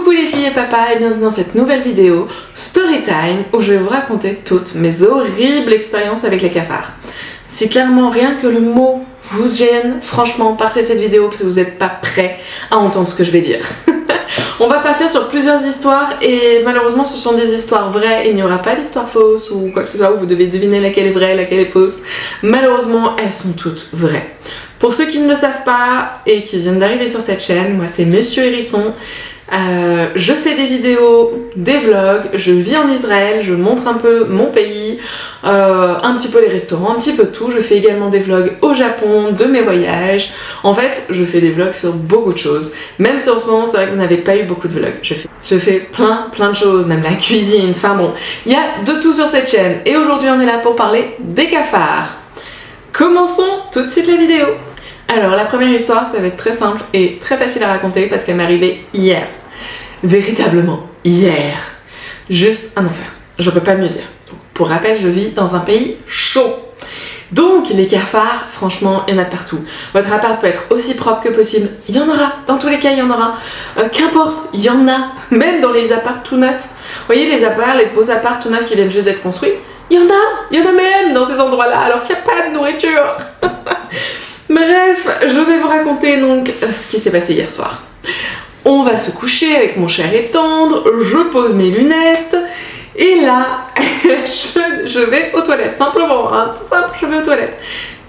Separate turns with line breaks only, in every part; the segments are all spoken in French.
Coucou les filles et papa et bienvenue dans cette nouvelle vidéo Storytime où je vais vous raconter toutes mes horribles expériences avec les cafards. Si clairement rien que le mot vous gêne, franchement partez de cette vidéo parce que vous n'êtes pas prêts à entendre ce que je vais dire. On va partir sur plusieurs histoires et malheureusement ce sont des histoires vraies, il n'y aura pas d'histoire fausse ou quoi que ce soit où vous devez deviner laquelle est vraie, laquelle est fausse. Malheureusement elles sont toutes vraies. Pour ceux qui ne le savent pas et qui viennent d'arriver sur cette chaîne, moi c'est Monsieur Hérisson. Je fais des vidéos, des vlogs, je vis en Israël, je montre un peu mon pays, un petit peu les restaurants, un petit peu tout. Je fais également des vlogs au Japon, de mes voyages. En fait, je fais des vlogs sur beaucoup de choses. Même si en ce moment, c'est vrai que vous n'avez pas eu beaucoup de vlogs. Je fais plein de choses, même la cuisine. Enfin bon, il y a de tout sur cette chaîne. Et aujourd'hui, on est là pour parler des cafards. Commençons tout de suite la vidéo. Alors la première histoire, ça va être très simple et très facile à raconter parce qu'elle m'est arrivée hier. Véritablement, hier. Juste un enfer. Je peux pas mieux dire. Pour rappel, je vis dans un pays chaud. Donc les cafards, franchement, il y en a de partout. Votre appart peut être aussi propre que possible. Il y en aura. Dans tous les cas, il y en aura. Qu'importe, il y en a. Même dans les apparts tout neufs. Vous voyez les apparts, les beaux apparts tout neufs qui viennent juste d'être construits. Il y en a même dans ces endroits-là alors qu'il n'y a pas de nourriture. Bref, je vais vous raconter donc ce qui s'est passé hier soir. On va se coucher avec mon cher et tendre, je pose mes lunettes et là, je vais aux toilettes, simplement, hein, tout simple, je vais aux toilettes.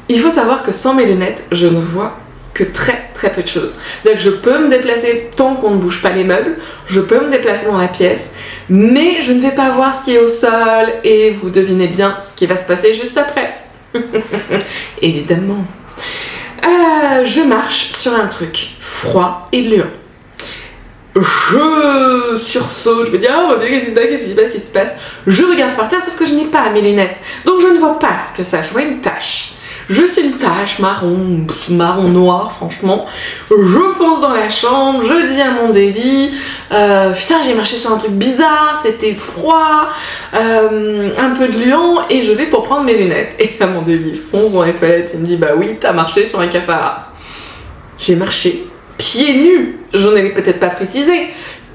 Il faut savoir que sans mes lunettes, je ne vois que très peu de choses. C'est-à-dire que je peux me déplacer tant qu'on ne bouge pas les meubles, je peux me déplacer dans la pièce, mais je ne vais pas voir ce qui est au sol et vous devinez bien ce qui va se passer juste après. Évidemment. Je marche sur un truc froid et gluant. Je sursaute, je me dis oh mon dieu, qu'est-ce qui se passe? Je regarde par terre sauf que je n'ai pas mes lunettes. Donc je ne vois pas ce que ça, je vois une tache. Juste une tache marron noir franchement. Je fonce dans la chambre, je dis à mon Davy putain j'ai marché sur un truc bizarre, c'était froid, un peu gluant et je vais pour prendre mes lunettes. Et là mon Davy fonce dans les toilettes, il me dit bah oui t'as marché sur un cafard. J'ai marché pieds nus, j'en avais peut-être pas précisé,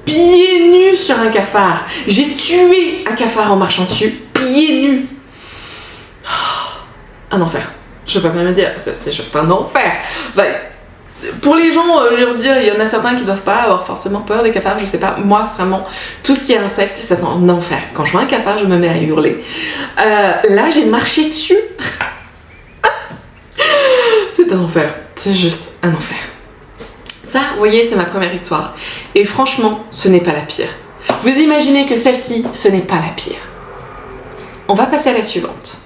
pieds nus sur un cafard. J'ai tué un cafard en marchant dessus, pieds nus. Un enfer. Je peux pas me dire, c'est juste un enfer. Enfin, pour les gens, leur dire, il y en a certains qui doivent pas avoir forcément peur des cafards, je sais pas. Moi, vraiment, tout ce qui est insecte, c'est un enfer. Quand je vois un cafard, je me mets à hurler. Là, j'ai marché dessus. C'est un enfer. C'est juste un enfer. Ça, vous voyez, c'est ma première histoire. Et franchement, ce n'est pas la pire. Vous imaginez que celle-ci, ce n'est pas la pire. On va passer à la suivante.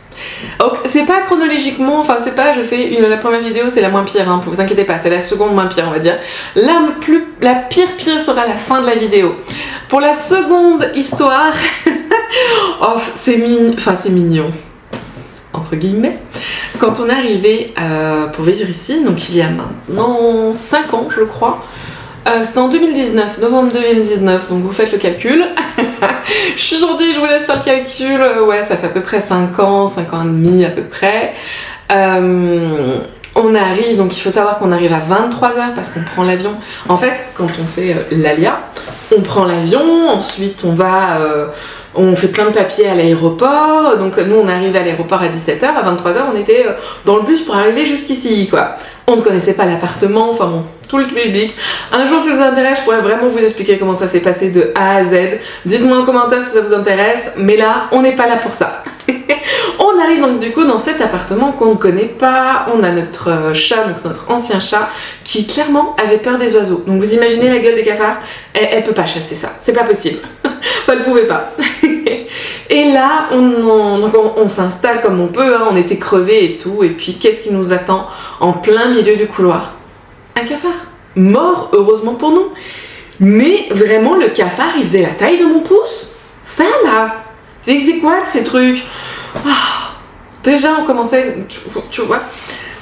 Donc c'est pas chronologiquement, enfin c'est pas je fais la première vidéo c'est la moins pire, hein, vous inquiétez pas, c'est la seconde moins pire on va dire. La pire sera la fin de la vidéo. Pour la seconde histoire, oh, c'est mignon, entre guillemets. Quand on est arrivé pour vivre ici, donc il y a maintenant 5 ans je crois, c'était en 2019, novembre 2019, donc vous faites le calcul. Je suis gentille, je vous laisse faire le calcul. Ouais, ça fait à peu près 5 ans et demi à peu près. On arrive, donc il faut savoir qu'on arrive à 23h parce qu'on prend l'avion. En fait, quand on fait l'ALIA, on prend l'avion, ensuite on fait plein de papiers à l'aéroport. Donc nous, on arrive à l'aéroport à 17h, à 23h, on était dans le bus pour arriver jusqu'ici, quoi. On ne connaissait pas l'appartement, enfin bon, tout le public. Un jour, si ça vous intéresse, je pourrais vraiment vous expliquer comment ça s'est passé de A à Z. Dites-moi en commentaire si ça vous intéresse, mais là, on n'est pas là pour ça. On arrive donc du coup dans cet appartement qu'on ne connaît pas. On a notre chat, donc notre ancien chat, qui clairement avait peur des oiseaux. Donc vous imaginez la gueule des cafards, elle peut pas chasser ça, c'est pas possible. Enfin, elle pouvait pas. Et là, on s'installe comme on peut, hein, on était crevés et tout, et puis qu'est-ce qui nous attend en plein milieu du couloir? Un cafard. Mort, heureusement pour nous. Mais vraiment, le cafard, il faisait la taille de mon pouce. Ça, là. C'est quoi ces trucs? Déjà, on commençait, tu vois,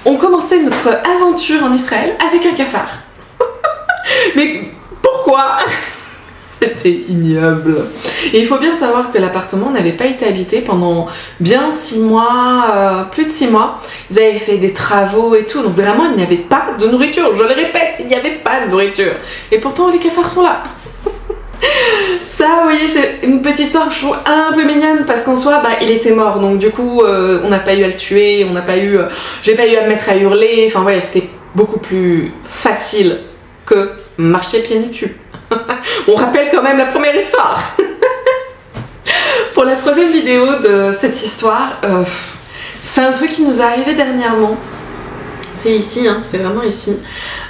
on commençait notre aventure en Israël avec un cafard. Mais pourquoi? C'était ignoble. Et il faut bien savoir que l'appartement n'avait pas été habité pendant bien 6 mois, plus de 6 mois. Ils avaient fait des travaux et tout, donc vraiment il n'y avait pas de nourriture. Je le répète, il n'y avait pas de nourriture. Et pourtant les cafards sont là. Ça, vous voyez, c'est une petite histoire que je trouve un peu mignonne parce qu'en soi, bah, il était mort, donc du coup, on n'a pas eu à le tuer, j'ai pas eu à me mettre à hurler. Enfin, ouais, c'était beaucoup plus facile que marcher pieds nus dessus. On rappelle quand même la première histoire. Pour la troisième vidéo de cette histoire, c'est un truc qui nous est arrivé dernièrement. C'est ici, hein, c'est vraiment ici.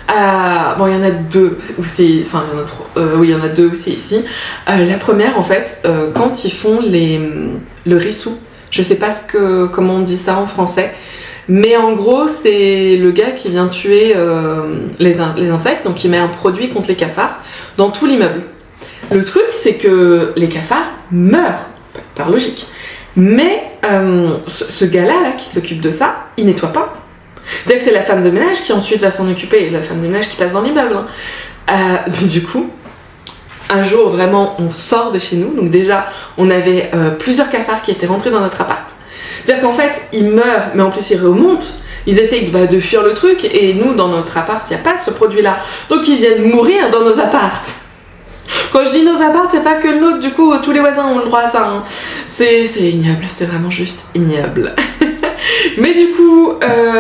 Bon, il y en a deux où c'est. Enfin, il y en a trois. Oui, il y en a deux où c'est ici. La première, en fait, quand ils font le rissou, je sais pas comment on dit ça en français, mais en gros, c'est le gars qui vient tuer les insectes, donc il met un produit contre les cafards dans tout l'immeuble. Le truc, c'est que les cafards meurent, par logique. Mais ce gars-là là, qui s'occupe de ça, il nettoie pas. C'est-à-dire que c'est la femme de ménage qui ensuite va s'en occuper, la femme de ménage qui passe dans l'immeuble. Hein. Mais du coup, un jour vraiment, on sort de chez nous. Donc déjà, on avait plusieurs cafards qui étaient rentrés dans notre appart. C'est-à-dire qu'en fait, ils meurent, mais en plus ils remontent. Ils essayent de fuir le truc, et nous, dans notre appart, il n'y a pas ce produit-là. Donc ils viennent mourir dans nos apparts. Quand je dis nos apparts, c'est pas que le nôtre, du coup, tous les voisins ont le droit à ça. Hein. C'est ignoble, c'est vraiment juste ignoble. Mais du coup,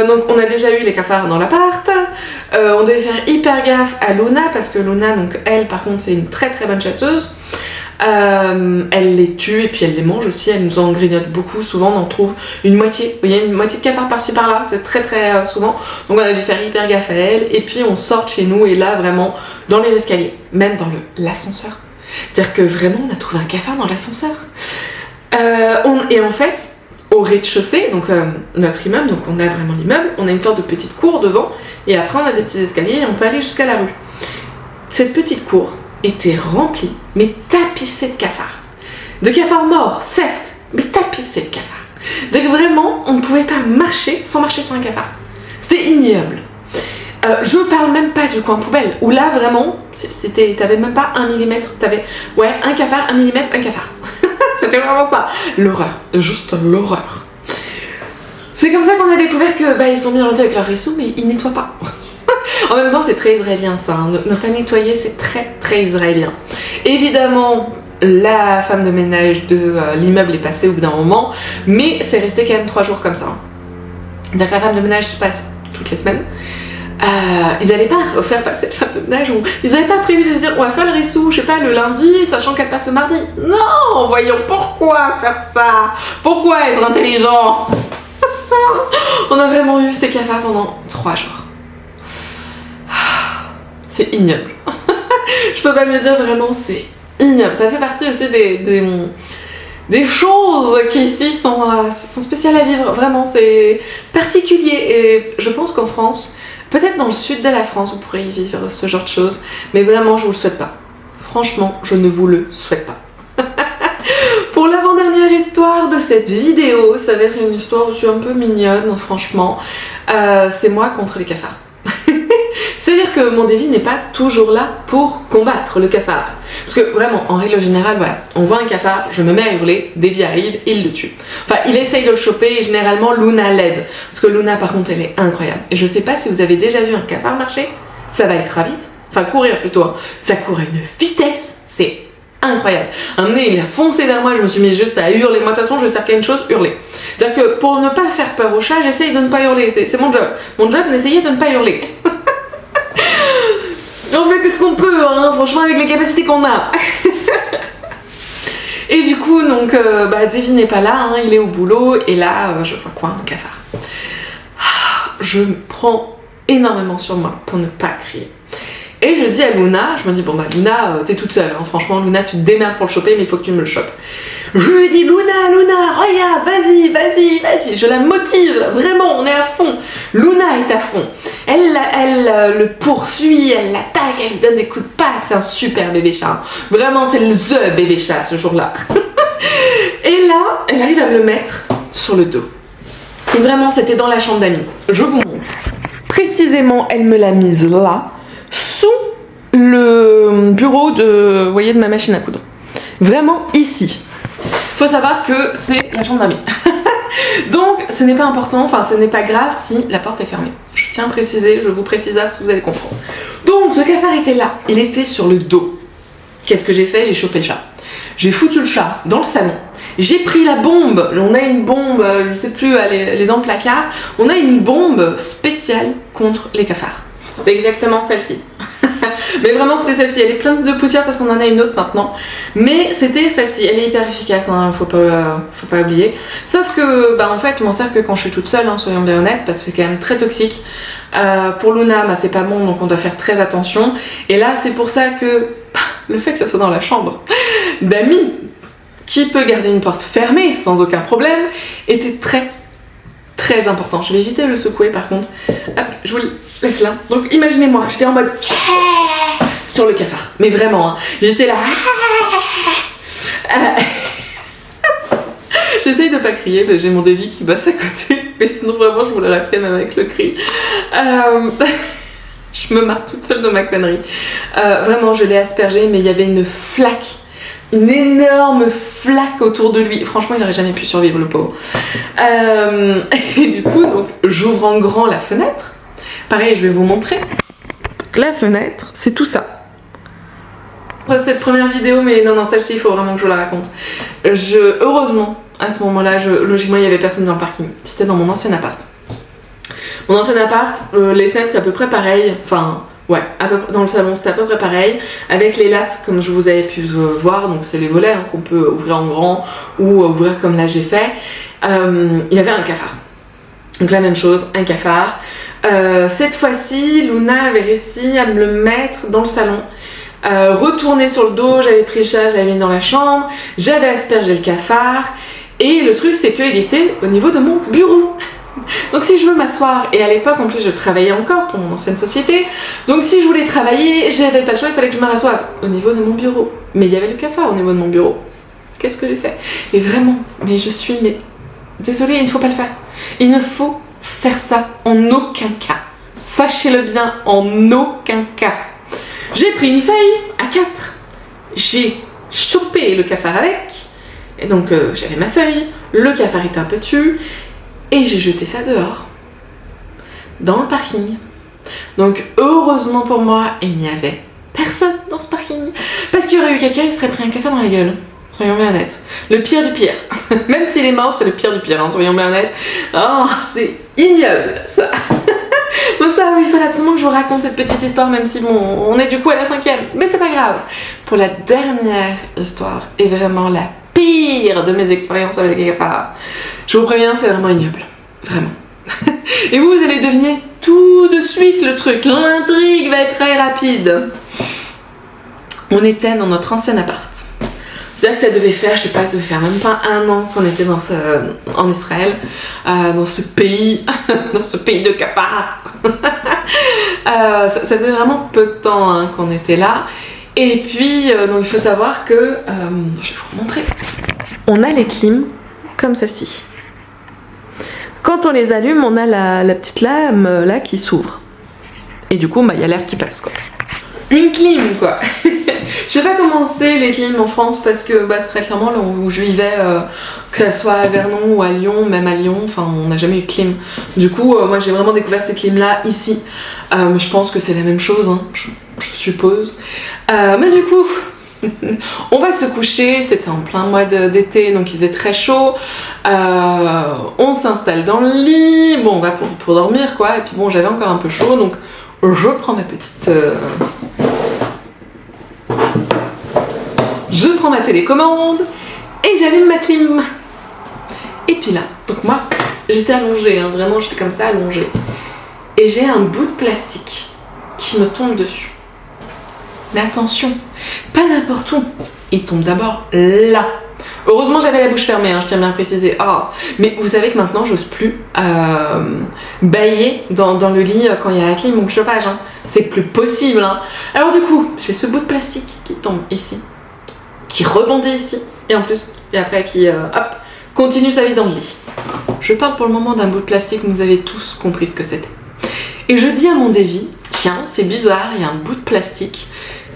donc on a déjà eu les cafards dans l'appart. On devait faire hyper gaffe à Luna, parce que Luna, donc elle, par contre, c'est une très très bonne chasseuse. Elle les tue et puis elle les mange aussi, elle nous en grignote beaucoup, souvent on en trouve une moitié, il y a une moitié de cafard par-ci par-là, c'est très très souvent, donc on a dû faire hyper gaffe à elle, et puis on sort de chez nous et là vraiment dans les escaliers, même dans l'ascenseur, c'est-à-dire que vraiment on a trouvé un cafard dans l'ascenseur, et en fait au rez-de-chaussée, donc notre immeuble, donc on a vraiment l'immeuble, on a une sorte de petite cour devant, et après on a des petits escaliers et on peut aller jusqu'à la rue. Cette petite cour était remplie, mais tapissée de cafards. De cafards morts, certes, mais tapissée de cafards. Donc vraiment, on ne pouvait pas marcher sans marcher sur un cafard. C'était ignoble. Je parle même pas du coin poubelle, où là vraiment, t'avais même pas 1 millimètre, t'avais, ouais, un cafard, 1 millimètre, un cafard. C'était vraiment ça. L'horreur, juste l'horreur. C'est comme ça qu'on a découvert que, ils sont bien gentils avec leur rissou, mais ils nettoient pas. En même temps, c'est très israélien ça, hein. Ne pas nettoyer, c'est très très israélien. Évidemment, la femme de ménage de l'immeuble est passée au bout d'un moment, mais c'est resté quand même 3 jours comme ça. Donc la femme de ménage se passe toutes les semaines. Ils n'allaient pas faire passer de femme de ménage, ou ils n'avaient pas prévu de se dire on va faire le rissou, je sais pas, le lundi, sachant qu'elle passe le mardi. Non, voyons, pourquoi faire ça? Pourquoi être intelligent? On a vraiment eu ces cafards pendant 3 jours. C'est ignoble. Je peux pas me dire vraiment, c'est ignoble. Ça fait partie aussi des choses qui ici sont spéciales à vivre. Vraiment, c'est particulier. Et je pense qu'en France, peut-être dans le sud de la France, vous pourrez y vivre ce genre de choses. Mais vraiment, je vous le souhaite pas. Franchement, je ne vous le souhaite pas. Pour l'avant-dernière histoire de cette vidéo, ça va être une histoire aussi un peu mignonne, franchement. C'est moi contre les cafards. C'est-à-dire que mon dévi n'est pas toujours là pour combattre le cafard. Parce que vraiment, en règle générale, voilà, on voit un cafard, je me mets à hurler, Davy arrive, il le tue. Enfin, il essaye de le choper et généralement Luna l'aide. Parce que Luna, par contre, elle est incroyable. Et je sais pas si vous avez déjà vu un cafard marcher, ça va ultra vite. Enfin, courir plutôt. Hein. Ça court à une vitesse, c'est incroyable. Un moment donné, il a foncé vers moi, je me suis mis juste à hurler. Moi, de toute façon, je sers qu'à une chose, hurler. C'est-à-dire que pour ne pas faire peur au chat, j'essaye de ne pas hurler. C'est mon job. Mon job, d'essayer de ne pas hurler. On fait que ce qu'on peut, hein, franchement, avec les capacités qu'on a. Et du coup, donc, Davy n'est pas là, hein, il est au boulot, et là, je vois quoi? Un cafard. Je me prends énormément sur moi pour ne pas crier. Et je dis à Luna, je me dis, bon bah Luna, t'es toute seule, hein, franchement, Luna, tu te démerdes pour le choper, mais il faut que tu me le chopes. Je lui dis, Luna, regarde, vas-y, je la motive, vraiment, on est à fond. Luna est à fond. Elle le poursuit, elle l'attaque, elle lui donne des coups de patte, c'est un super bébé chat. Vraiment, c'est the bébé chat ce jour-là. Et là, elle arrive à me le mettre sur le dos. Et vraiment, c'était dans la chambre d'amis. Je vous montre. Précisément, elle me l'a mise là, sous le bureau de, vous voyez, de ma machine à coudre. Vraiment ici. Faut savoir que c'est la chambre d'amis. Donc, ce n'est pas important, enfin, ce n'est pas grave si la porte est fermée. Je tiens à préciser, je vous précise ça parce que vous allez comprendre. Donc, ce cafard était là, il était sur le dos. Qu'est-ce que j'ai fait? J'ai chopé le chat. J'ai foutu le chat dans le salon. J'ai pris la bombe. On a une bombe, je sais plus, elle est dans le placard. On a une bombe spéciale contre les cafards. C'était exactement celle-ci. Mais vraiment c'était celle-ci, elle est pleine de poussière parce qu'on en a une autre maintenant. Mais c'était celle-ci, elle est hyper efficace, hein, faut pas oublier. Sauf que, en fait, je m'en sers que quand je suis toute seule, hein, soyons bien honnêtes, parce que c'est quand même très toxique. Pour Luna, c'est pas bon, donc on doit faire très attention. Et là, c'est pour ça que le fait que ça soit dans la chambre d'amis, qui peut garder une porte fermée sans aucun problème, était très important. Je vais éviter de le secouer par contre. Hop, je vous le laisse là. Donc imaginez-moi, j'étais en mode sur le cafard. Mais vraiment, hein, j'étais là. J'essaye de pas crier, j'ai mon Davy qui bosse à côté. Mais sinon vraiment je vous l'aurais fait même avec le cri. Je me marre toute seule de ma connerie. Vraiment je l'ai aspergé mais il y avait une flaque. Une énorme flaque autour de lui. Franchement, il n'aurait jamais pu survivre, le pauvre. Et du coup, donc, j'ouvre en grand la fenêtre. Pareil, je vais vous montrer. Donc, la fenêtre, c'est tout ça. Cette première vidéo, mais non, celle-ci, il faut vraiment que je vous la raconte. Heureusement, à ce moment-là, logiquement, il n'y avait personne dans le parking. C'était dans mon ancien appart. Mon ancien appart, les fenêtres, c'est à peu près pareil. Enfin... Ouais, dans le salon c'était à peu près pareil, avec les lattes comme je vous avais pu voir, donc c'est les volets hein, qu'on peut ouvrir en grand ou ouvrir comme là j'ai fait. Il y avait un cafard, donc la même chose, un cafard. Cette fois-ci, Luna avait réussi à me le mettre dans le salon, retourné sur le dos, j'avais pris le chat, je l'avais mis dans la chambre, j'avais aspergé le cafard, et le truc c'est qu'il était au niveau de mon bureau. Donc si je veux m'asseoir, et à l'époque en plus je travaillais encore pour mon ancienne société, donc si je voulais travailler, j'avais pas le choix, il fallait que je me rassoive au niveau de mon bureau. Mais il y avait le cafard au niveau de mon bureau. Qu'est-ce que j'ai fait? Et vraiment, mais désolée, il ne faut pas le faire. Il ne faut faire ça en aucun cas. Sachez-le bien, en aucun cas. J'ai pris une feuille A4, j'ai chopé le cafard avec, et donc j'avais ma feuille, le cafard était un peu dessus, et j'ai jeté ça dehors, dans le parking. Donc heureusement pour moi, il n'y avait personne dans ce parking. Parce qu'il y aurait eu quelqu'un qui se serait pris un café dans la gueule. Soyons bien honnêtes. Le pire du pire. Même s'il est mort, c'est le pire du pire, hein, soyons bien honnêtes. Oh, c'est ignoble ça. Bon ça, oui, il fallait absolument que je vous raconte cette petite histoire, même si bon, on est du coup à la 5e. Mais c'est pas grave. Pour la dernière histoire, et vraiment la pire de mes expériences avec les cafards. Je vous préviens, c'est vraiment ignoble. Vraiment. Et vous allez deviner tout de suite le truc. L'intrigue va être très rapide. On était dans notre ancien appart. C'est-à-dire que ça devait faire, je sais pas, ça devait faire même pas un an qu'on était en Israël, dans ce pays de cafards. Ça faisait vraiment peu de temps hein, qu'on était là. Et puis, donc il faut savoir que, je vais vous montrer, on a les clims comme celle-ci. Quand on les allume, on a la petite lame là qui s'ouvre. Et du coup, il y a l'air qui passe quoi. Une clim quoi. Je sais pas comment c'est les clims en France parce que très clairement là où je vivais, que ça soit à Vernon ou à Lyon, même à Lyon, enfin on n'a jamais eu de clim. Du coup, moi j'ai vraiment découvert ces clims là ici. Je pense que c'est la même chose, hein, je suppose. Mais du coup, on va se coucher, c'était en plein mois d'été donc il faisait très chaud. On s'installe dans le lit, bon on va pour dormir quoi, et puis bon j'avais encore un peu chaud donc je prends ma petite... Je prends ma télécommande et j'allume ma clim. Et puis là, donc moi j'étais allongée, hein, vraiment j'étais comme ça allongée. Et j'ai un bout de plastique qui me tombe dessus. Mais attention, pas n'importe où. Il tombe d'abord là. Heureusement j'avais la bouche fermée, hein, je tiens bien à préciser. Oh. Mais vous savez que maintenant j'ose plus bailler dans le lit quand il y a la clim ou le chauffage. Hein. C'est plus possible. Hein. Alors du coup, j'ai ce bout de plastique qui tombe ici, qui rebondit ici, et en plus, et après qui hop, continue sa vie dans le lit. Je parle pour le moment d'un bout de plastique, vous avez tous compris ce que c'était. Et je dis à mon Davy, tiens, c'est bizarre, il y a un bout de plastique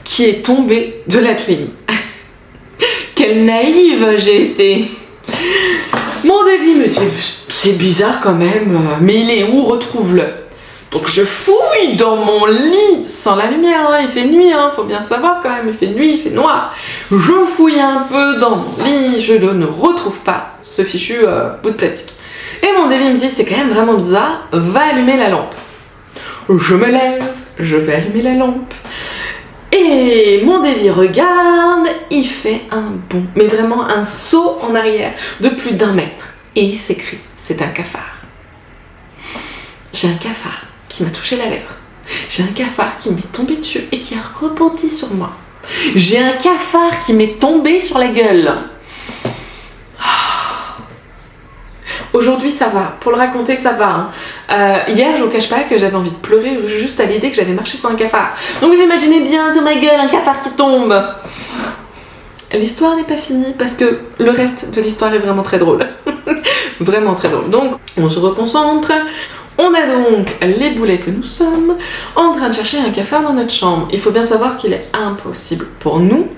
qui est tombé de la clim. Quelle naïve j'ai été. Mon Davy me dit, c'est bizarre quand même, mais il est où, retrouve-le. Donc je fouille dans mon lit, sans la lumière, hein, il fait nuit, hein, faut bien savoir quand même, il fait nuit, il fait noir. Je fouille un peu dans mon lit, je ne retrouve pas ce fichu bout de plastique. Et mon Davy me dit, c'est quand même vraiment bizarre, va allumer la lampe. Je me lève, je vais allumer la lampe. Et mon Davy regarde, il fait un bond, mais vraiment un saut en arrière de plus d'1 mètre. Et il s'écrie, c'est un cafard. J'ai un cafard qui m'a touché la lèvre. J'ai un cafard qui m'est tombé dessus et qui a rebondi sur moi. J'ai un cafard qui m'est tombé sur la gueule. Aujourd'hui ça va, pour le raconter ça va. Hein. Hier je vous cache pas que j'avais envie de pleurer juste à l'idée que j'avais marché sur un cafard. Donc vous imaginez bien sur ma gueule un cafard qui tombe. L'histoire n'est pas finie parce que le reste de l'histoire est vraiment très drôle. Vraiment très drôle. Donc on se reconcentre. On a donc les boulets que nous sommes en train de chercher un cafard dans notre chambre. Il faut bien savoir qu'il est impossible pour nous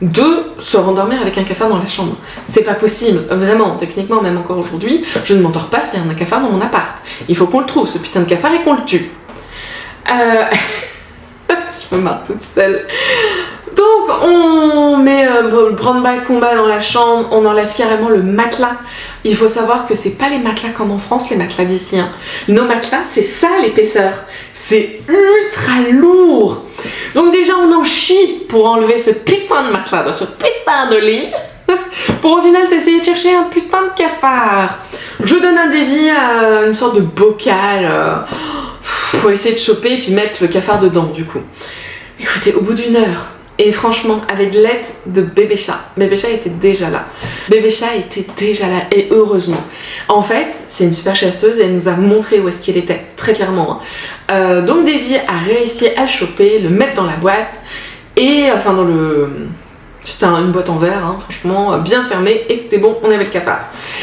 de se rendormir avec un cafard dans la chambre. C'est pas possible, vraiment, techniquement, même encore aujourd'hui, je ne m'endors pas s'il y a un cafard dans mon appart. Il faut qu'on le trouve, ce putain de cafard, et qu'on le tue. Je me marre toute seule. Donc on met le branle-bas combat dans la chambre, on enlève carrément le matelas. Il faut savoir que c'est pas les matelas comme en France, les matelas d'ici. Hein. Nos matelas, c'est ça l'épaisseur. C'est ultra lourd. Donc déjà on en chie pour enlever ce putain de matelas de ce putain de lit. Pour au final t'essayer de chercher un putain de cafard. Je donne un Davy à une sorte de bocal. Faut essayer de choper et puis mettre le cafard dedans du coup. Écoutez, au bout d'1 heure, et franchement, avec l'aide de Bébé Chat était déjà là. Bébé Chat était déjà là, et heureusement. En fait, c'est une super chasseuse et elle nous a montré où est-ce qu'il était, très clairement. Hein. Donc Davy a réussi à le choper, le mettre dans la boîte, et enfin dans le... C'était une boîte en verre, hein, franchement, bien fermée, et c'était bon, on avait le cafard.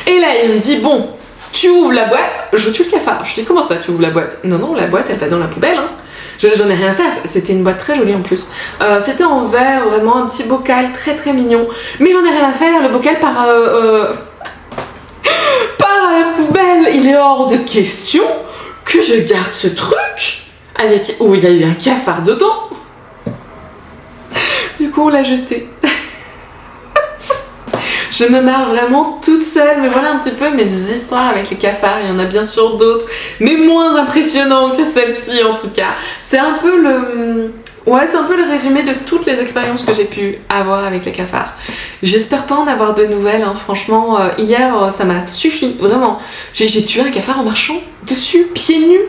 Et là, il me dit, bon, tu ouvres la boîte, je tue le cafard. Je dis, comment ça, tu ouvres la boîte? Non, la boîte, elle va dans la poubelle, hein. J'en ai rien à faire, c'était une boîte très jolie en plus. C'était en verre, vraiment un petit bocal très très mignon. Mais j'en ai rien à faire, le bocal part à la poubelle. Il est hors de question que je garde ce truc avec où il y a eu un cafard dedans. Du coup, on l'a jeté. Je me marre vraiment toute seule, mais voilà un petit peu mes histoires avec les cafards. Il y en a bien sûr d'autres, mais moins impressionnantes que celle-ci en tout cas. C'est un peu le... Ouais, c'est un peu le résumé de toutes les expériences que j'ai pu avoir avec les cafards. J'espère pas en avoir de nouvelles, hein. Franchement, hier, ça m'a suffi, vraiment. J'ai tué un cafard en marchant dessus, pieds nus.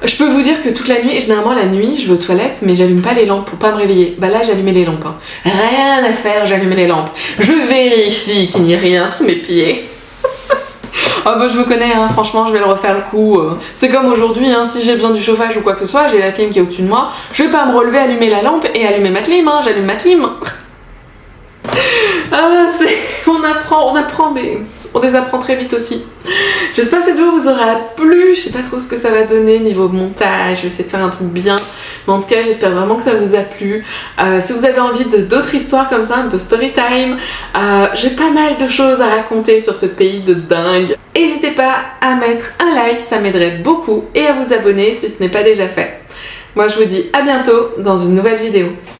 Je peux vous dire que toute la nuit, et généralement la nuit, je vais aux toilettes, mais j'allume pas les lampes pour pas me réveiller. Bah là, j'allumais les lampes. Hein. Rien à faire, j'allumais les lampes. Je vérifie qu'il n'y ait rien sous mes pieds. Ah bah je vous connais, hein, franchement, je vais le refaire le coup. C'est comme aujourd'hui, hein, si j'ai besoin du chauffage ou quoi que ce soit, j'ai la clim qui est au-dessus de moi, je vais pas me relever, allumer la lampe et allumer ma clim, hein, j'allume ma clim. Ah, on apprend, mais on désapprend très vite aussi. J'espère que cette vidéo vous aura plu. Je sais pas trop ce que ça va donner niveau montage. Je vais essayer de faire un truc bien. Mais en tout cas, j'espère vraiment que ça vous a plu. Si vous avez envie d'autres histoires comme ça, un peu story time, j'ai pas mal de choses à raconter sur ce pays de dingue. N'hésitez pas à mettre un like, ça m'aiderait beaucoup. Et à vous abonner si ce n'est pas déjà fait. Moi, je vous dis à bientôt dans une nouvelle vidéo.